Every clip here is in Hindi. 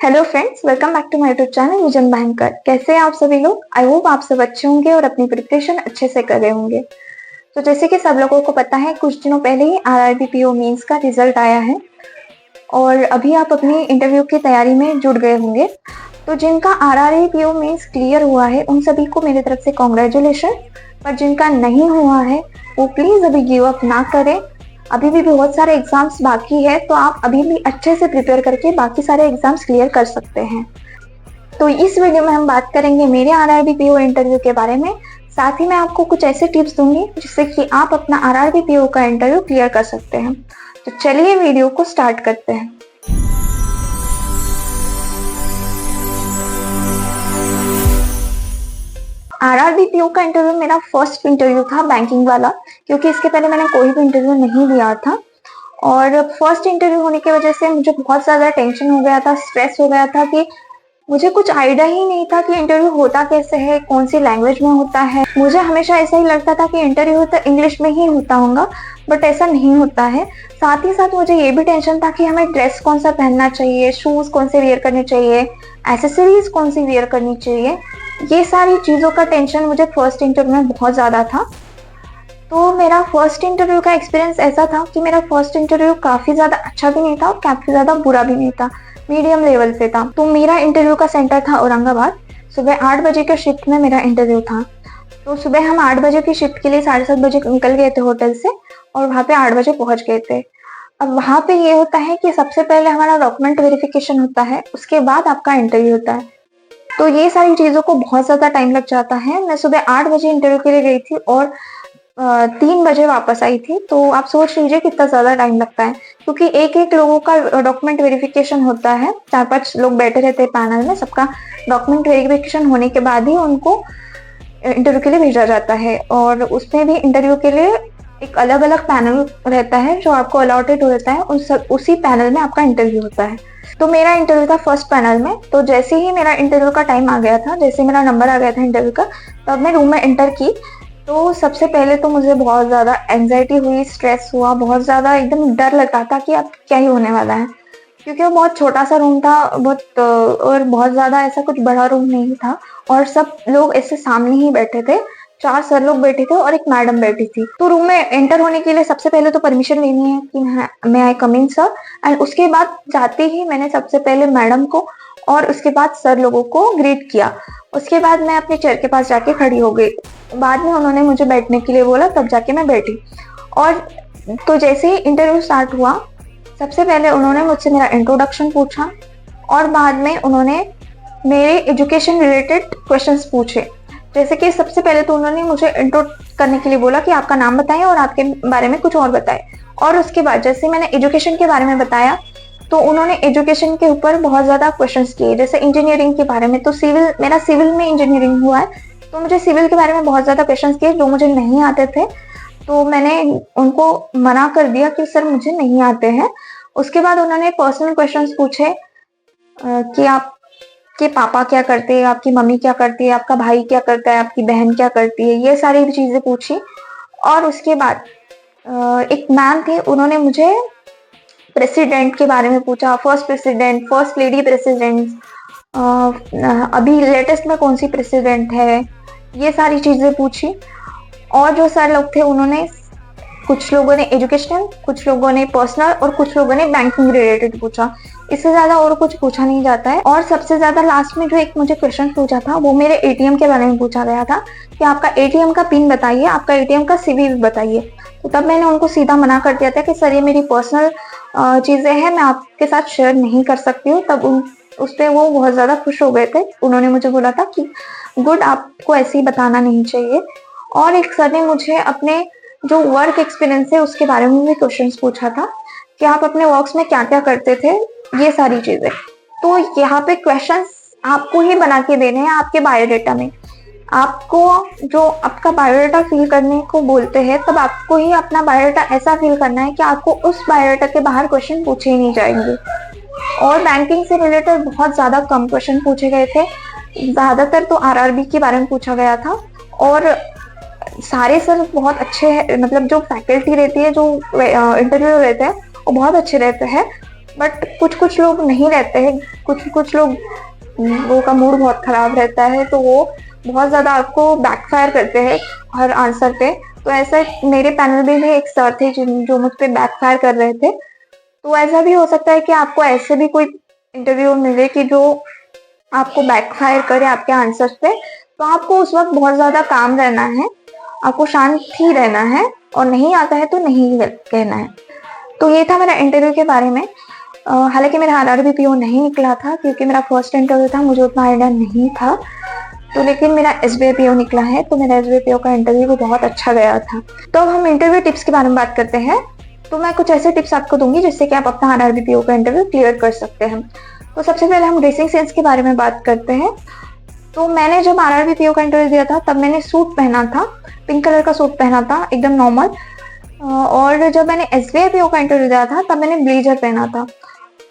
Hello friends, welcome back to my YouTube channel Vision Banker. कैसे हैं आप सभी लोग? आई होप आप सब अच्छे होंगे और अपनी प्रिपरेशन अच्छे से कर रहे होंगे। तो जैसे कि सब लोगों को पता है, कुछ दिनों पहले ही आरआरबी पीओ मेंस का रिजल्ट आया है और अभी आप अपनी इंटरव्यू की तैयारी में जुट गए होंगे। तो जिनका आरआरबी पीओ मेंस क्लियर हुआ है उन सभी को मेरी तरफ से कॉन्ग्रेचुलेशन, पर जिनका नहीं हुआ है वो प्लीज अभी गिव अप ना करें। अभी भी बहुत सारे एग्जाम्स बाकी है, तो आप अभी भी अच्छे से प्रिपेयर करके बाकी सारे एग्जाम्स क्लियर कर सकते हैं। तो इस वीडियो में हम बात करेंगे मेरे आरआरबी पीओ इंटरव्यू के बारे में। साथ ही मैं आपको कुछ ऐसे टिप्स दूंगी जिससे कि आप अपना आरआरबी पीओ का इंटरव्यू क्लियर कर सकते हैं। तो चलिए वीडियो को स्टार्ट करते हैं। आरआरबी पीओ का इंटरव्यू मेरा फर्स्ट इंटरव्यू था, बैंकिंग वाला, क्योंकि इसके पहले मैंने कोई भी इंटरव्यू नहीं दिया था। और फर्स्ट इंटरव्यू होने की वजह से मुझे बहुत ज्यादा टेंशन हो गया था, स्ट्रेस हो गया था कि मुझे कुछ आइडिया ही नहीं था कि इंटरव्यू होता कैसे है, कौन सी लैंग्वेज में होता है। मुझे हमेशा ऐसा ही लगता था कि इंटरव्यू तो इंग्लिश में ही होता होगा, बट ऐसा नहीं होता है। साथ ही साथ मुझे ये भी टेंशन था कि हमें ड्रेस कौन सा पहनना चाहिए, शूज कौन से वेयर करने चाहिए, एसेसरीज कौन सी वेयर करनी चाहिए। ये सारी चीजों का टेंशन मुझे फर्स्ट इंटरव्यू में बहुत ज्यादा था। तो मेरा फर्स्ट इंटरव्यू का एक्सपीरियंस ऐसा था कि मेरा फर्स्ट इंटरव्यू काफी ज्यादा अच्छा भी नहीं था और काफी ज्यादा बुरा भी नहीं था, मीडियम लेवल पे था। तो मेरा इंटरव्यू का सेंटर था औरंगाबाद। सुबह 8 बजे के शिफ्ट में मेरा इंटरव्यू था। तो सुबह हम 8 बजे की शिफ्ट के लिए 7:30 बजे निकल गए थे होटल से और वहाँ पे 8 बजे पहुंच गए थे। अब वहाँ पे ये होता है कि सबसे पहले हमारा डॉक्यूमेंट वेरिफिकेशन होता है, उसके बाद आपका इंटरव्यू होता है। तो ये सारी चीजों को बहुत ज्यादा टाइम लग जाता है। मैं सुबह 8 बजे इंटरव्यू के लिए गई थी और 3 बजे वापस आई थी। तो आप सोच लीजिए कितना ज्यादा टाइम लगता है, क्योंकि एक एक लोगों का डॉक्यूमेंट वेरिफिकेशन होता है। 4-5 लोग बैठे रहते हैं पैनल में, सबका डॉक्यूमेंट वेरिफिकेशन होने के बाद ही उनको इंटरव्यू के लिए भेजा जाता है। और उसमें भी इंटरव्यू के लिए एक अलग अलग पैनल रहता है जो आपको अलॉटेड होता है, उसी पैनल में आपका इंटरव्यू होता है। तो मेरा इंटरव्यू था फर्स्ट पैनल में। तो जैसे ही मेरा इंटरव्यू का टाइम आ गया था, जैसे मेरा नंबर आ गया था इंटरव्यू का, तब मैं रूम में एंटर की। तो सबसे पहले तो मुझे बहुत ज्यादा एंजाइटी हुई, स्ट्रेस हुआ, बहुत ज्यादा एकदम डर लग रहा था कि अब क्या ही होने वाला है, क्योंकि वो बहुत छोटा सा रूम था, और बहुत ज्यादा ऐसा कुछ बड़ा रूम नहीं था। और सब लोग ऐसे सामने ही बैठे थे, 4 सर लोग बैठे थे और एक मैडम बैठी थी। तो रूम में एंटर होने के लिए सबसे पहले तो परमिशन लेनी है कि मैं आई कम इन सर। एंड उसके बाद जाते ही मैंने सबसे पहले मैडम को और उसके बाद सर लोगों को ग्रीट किया। उसके बाद मैं अपने चेयर के पास जाके खड़ी हो गई। बाद में उन्होंने मुझे बैठने के लिए बोला, तब जाके मैं बैठी। और तो जैसे ही इंटरव्यू स्टार्ट हुआ, सबसे पहले उन्होंने मुझसे मेरा इंट्रोडक्शन पूछा और बाद में उन्होंने मेरे एजुकेशन रिलेटेड क्वेश्चंस पूछे। जैसे कि सबसे पहले तो उन्होंने मुझे इंट्रो करने के लिए बोला कि आपका नाम बताएं और आपके बारे में कुछ और बताएं। और उसके बाद जैसे मैंने एजुकेशन के बारे में बताया, तो उन्होंने एजुकेशन के ऊपर बहुत ज्यादा क्वेश्चंस किए। जैसे इंजीनियरिंग के बारे में, तो मेरा सिविल में इंजीनियरिंग हुआ है, तो मुझे सिविल के बारे में बहुत ज्यादा क्वेश्चंस किए जो मुझे नहीं आते थे। तो मैंने उनको मना कर दिया कि सर मुझे नहीं आते हैं। उसके बाद उन्होंने पर्सनल क्वेश्चंस पूछे कि आपके पापा क्या करते हैं, आपकी मम्मी क्या करती है, आपका भाई क्या करता है, आपकी बहन क्या करती है, ये सारी चीजें पूछी। और उसके बाद एक मैम थे, उन्होंने मुझे प्रेसिडेंट के बारे में पूछा, first president, first lady president, अभी लेटेस्ट में कौन सी प्रेसिडेंट है, ये सारी चीजें पूछी। और जो सर लोग थे उन्होंने, कुछ लोगों ने एजुकेशनल, कुछ लोगों ने पर्सनल और कुछ लोगों ने बैंकिंग रिलेटेड पूछा। इससे ज्यादा और कुछ पूछा नहीं जाता है। और सबसे ज्यादा लास्ट में जो एक मुझे क्वेश्चन पूछा था, वो मेरे एटीएम के बारे में पूछा गया था कि आपका एटीएम का पिन बताइए, आपका एटीएम का सीवीवी बताइए। तो तब मैंने उनको सीधा मना कर दिया था कि सर ये मेरी पर्सनल चीजें हैं, मैं आपके साथ शेयर नहीं कर सकती हूँ। तब उस पर वो बहुत ज्यादा खुश हो गए थे। उन्होंने मुझे बोला था कि गुड, आपको ऐसे ही बताना नहीं चाहिए। और एक सर ने मुझे अपने जो वर्क एक्सपीरियंस है उसके बारे में भी क्वेश्चंस पूछा था कि आप अपने वर्क्स में क्या क्या करते थे, ये सारी चीजें। तो यहाँ पे क्वेश्चंस आपको ही बना के देने हैं आपके बायोडाटा में। आपको जो आपका बायोडाटा फिल करने को बोलते हैं, तब आपको ही अपना बायोडाटा ऐसा फिल करना है कि आपको उस बायोडाटा के बाहर क्वेश्चन पूछे ही नहीं जाएंगे। और बैंकिंग से रिलेटेड बहुत ज्यादा कम क्वेश्चन पूछे गए थे, ज्यादातर तो आरआरबी के बारे में पूछा गया था। और सारे सर बहुत अच्छे हैं, मतलब जो फैकल्टी रहती है, जो इंटरव्यू रहते हैं वो बहुत अच्छे रहते हैं। बट कुछ कुछ लोग नहीं रहते हैं, कुछ कुछ लोग वो का मूड बहुत खराब रहता है, तो वो बहुत ज़्यादा आपको बैकफायर करते हैं हर आंसर पे। तो ऐसा मेरे पैनल में भी एक सर थे जो मुझ पे बैकफायर कर रहे थे। तो ऐसा भी हो सकता है कि आपको ऐसे भी कोई इंटरव्यू मिले कि जो आपको बैकफायर करे आपके आंसर पे। तो आपको उस वक्त बहुत ज़्यादा काम रहना है, आपको शांत ही रहना है, और नहीं आता है तो नहीं कहना है। तो ये था मेरा इंटरव्यू के बारे में। हालांकि मेरा RRBPO नहीं निकला था क्योंकि मेरा फर्स्ट इंटरव्यू था, मुझे उतना आइडिया नहीं था। तो लेकिन मेरा SBIPO निकला है, तो मेरा SBIPO का इंटरव्यू भी बहुत अच्छा गया था। तो अब हम इंटरव्यू टिप्स के बारे में बात करते हैं। तो मैं कुछ ऐसे टिप्स आपको दूंगी जिससे कि आप अपना RRBPO का इंटरव्यू क्लियर कर सकते हैं। तो सबसे पहले हम ड्रेसिंग सेंस के बारे में बात करते हैं। तो मैंने जब RRBPO का इंटरव्यू दिया था तब मैंने सूट पहना था, पिंक कलर का सूट पहना था, एकदम नॉर्मल। और जब मैंने SBIPO का इंटरव्यू दिया था तब मैंने ब्लेजर पहना था।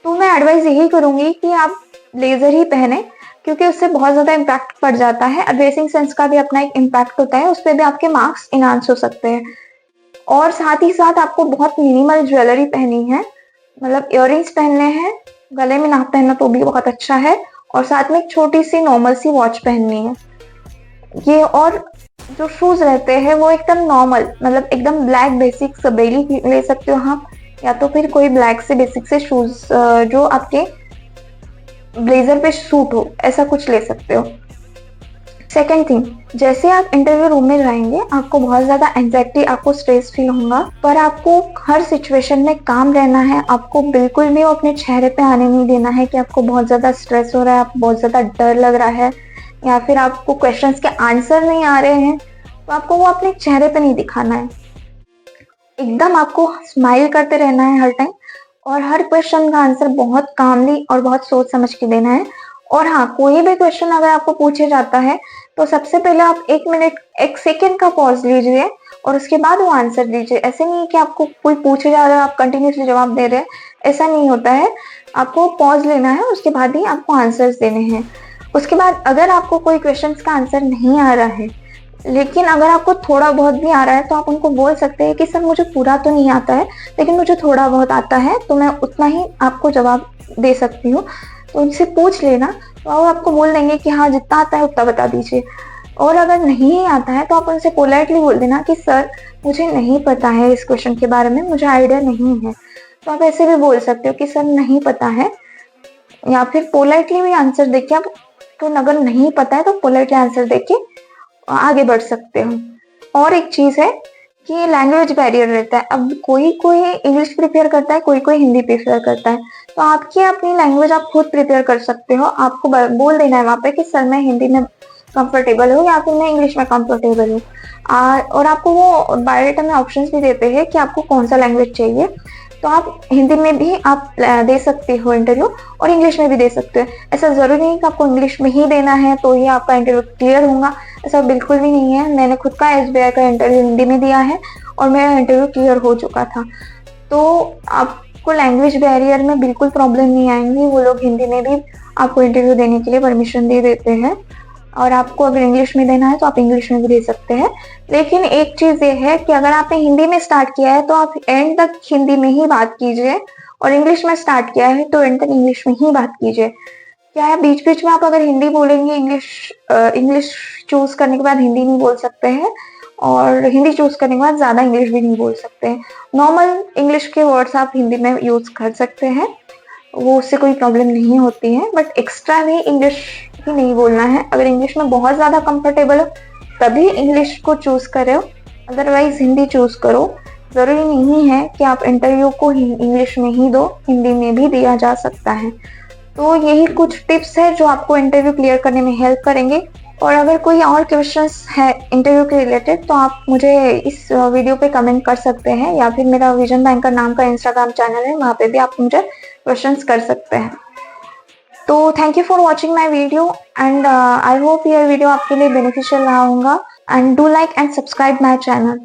तो मैं एडवाइस यही करूंगी कि आप ब्लेजर ही पहने, क्योंकि उससे बहुत ज़्यादा इम्पैक्ट पड़ जाता है। ड्रेसिंग सेंस का भी अपना एक इम्पैक्ट होता है, उस पर भी आपके मार्क्स इनहांस हो सकते हैं। और साथ ही साथ आपको बहुत मिनिमल ज्वेलरी पहनी है, मतलब इयररिंग्स पहनने हैं, गले में ना पहनना तो भी बहुत अच्छा है, और साथ में एक छोटी सी नॉर्मल सी वॉच पहननी है ये। और जो शूज रहते हैं वो एकदम नॉर्मल, मतलब एकदम ब्लैक बेसिक सबेली ले सकते हो आप, या तो फिर कोई ब्लैक से बेसिक से शूज जो आपके ब्लेजर पे सूट हो, ऐसा कुछ ले सकते हो। सेकेंड थिंग, जैसे आप इंटरव्यू रूम में जाएंगे आपको बहुत ज्यादा एंजाइटी, आपको स्ट्रेस फील होगा, पर आपको हर सिचुएशन में काम रहना है। आपको बिल्कुल भी अपने चेहरे पे आने नहीं देना है कि आपको बहुत ज्यादा स्ट्रेस हो रहा है, आपको बहुत ज्यादा डर लग रहा है, या फिर आपको क्वेश्चंस के आंसर नहीं आ रहे हैं। तो आपको वो अपने चेहरे पे नहीं दिखाना है, एकदम आपको स्माइल करते रहना है हर टाइम, और हर क्वेश्चन का आंसर बहुत कामली और बहुत सोच समझ के देना है। और हाँ, कोई भी क्वेश्चन अगर आपको पूछे जाता है तो सबसे पहले आप 1 मिनट 1 सेकेंड का पॉज लीजिए और उसके बाद वो आंसर दीजिए। ऐसे नहीं कि आपको कोई पूछे जा रहा है आप कंटिन्यूसली जवाब दे रहे हैं, ऐसा नहीं होता है। आपको पॉज लेना है, उसके बाद ही आपको आंसर्स देने हैं। उसके बाद अगर आपको कोई क्वेश्चन का आंसर नहीं आ रहा है, लेकिन अगर आपको थोड़ा बहुत भी आ रहा है, तो आप उनको बोल सकते हैं कि सर मुझे पूरा तो नहीं आता है, लेकिन मुझे थोड़ा बहुत आता है, तो मैं उतना ही आपको जवाब दे सकती हूँ। तो उनसे पूछ लेना, तो वो आपको बोल देंगे कि हाँ जितना आता है उतना बता दीजिए। और अगर नहीं आता है तो आप उनसे पोलाइटली बोल देना कि सर मुझे नहीं पता है इस क्वेश्चन के बारे में, मुझे आइडिया नहीं है। तो आप ऐसे भी बोल सकते हो कि सर नहीं पता है, या फिर पोलाइटली भी आंसर देके आप, तो अगर नहीं पता है तो पोलाइटली आंसर देके आगे बढ़ सकते हो। और एक चीज है कि लैंग्वेज बैरियर रहता है। अब कोई कोई इंग्लिश प्रिपेयर करता है, कोई कोई हिंदी प्रिपेयर करता है, तो आपकी अपनी लैंग्वेज आप खुद प्रिपेयर कर सकते हो। आपको बोल देना है वहाँ पे कि सर मैं हिंदी में कंफर्टेबल हूँ या फिर मैं इंग्लिश में कंफर्टेबल हूँ। और आपको वो बायोडाटा में ऑप्शंस भी देते हैं कि आपको कौन सा लैंग्वेज चाहिए। तो आप हिंदी में भी आप दे सकते हो इंटरव्यू, और इंग्लिश में भी दे सकते हो। ऐसा जरूरी नहीं कि आपको इंग्लिश में ही देना है तो ही आपका इंटरव्यू क्लियर होगा, ऐसा बिल्कुल भी नहीं है। मैंने खुद का SBI का इंटरव्यू हिंदी में दिया है और मेरा इंटरव्यू क्लियर हो चुका था। तो आपको लैंग्वेज बैरियर में बिल्कुल प्रॉब्लम नहीं आएंगी, वो लोग हिंदी में भी आपको इंटरव्यू देने के लिए परमिशन दे देते हैं। और आपको अगर इंग्लिश में देना है तो आप इंग्लिश में भी दे सकते हैं। लेकिन एक चीज ये है कि अगर आपने हिंदी में स्टार्ट किया है तो आप एंड तक हिंदी में ही बात कीजिए, और इंग्लिश में स्टार्ट किया है तो एंड तक इंग्लिश में ही बात कीजिए। क्या है, बीच बीच में आप अगर हिंदी बोलेंगे, इंग्लिश चूज करने के बाद हिंदी नहीं बोल सकते हैं, और हिंदी चूज करने के बाद ज्यादा इंग्लिश भी नहीं बोल सकते हैं। नॉर्मल इंग्लिश के वर्ड्स आप हिंदी में यूज कर सकते हैं, वो उससे कोई प्रॉब्लम नहीं होती है। बट एक्स्ट्रा भी इंग्लिश ही नहीं बोलना है। अगर इंग्लिश में बहुत ज्यादा कंफर्टेबल हो तभी इंग्लिश को चूज करो, अदरवाइज हिंदी चूज करो। जरूरी नहीं है कि आप इंटरव्यू को इंग्लिश में ही दो, हिंदी में भी दिया जा सकता है। तो यही कुछ टिप्स है जो आपको इंटरव्यू क्लियर करने में हेल्प करेंगे। और अगर कोई और क्वेश्चंस है इंटरव्यू के रिलेटेड तो आप मुझे इस वीडियो पे कमेंट कर सकते हैं, या फिर मेरा विजन बैंकर नाम का इंस्टाग्राम चैनल है, वहाँ पे भी आप मुझे क्वेश्चंस कर सकते हैं। तो thank you for watching my video, and I hope ये वीडियो आपके लिए बेनिफिशियल रहा होगा। And do like and subscribe my channel.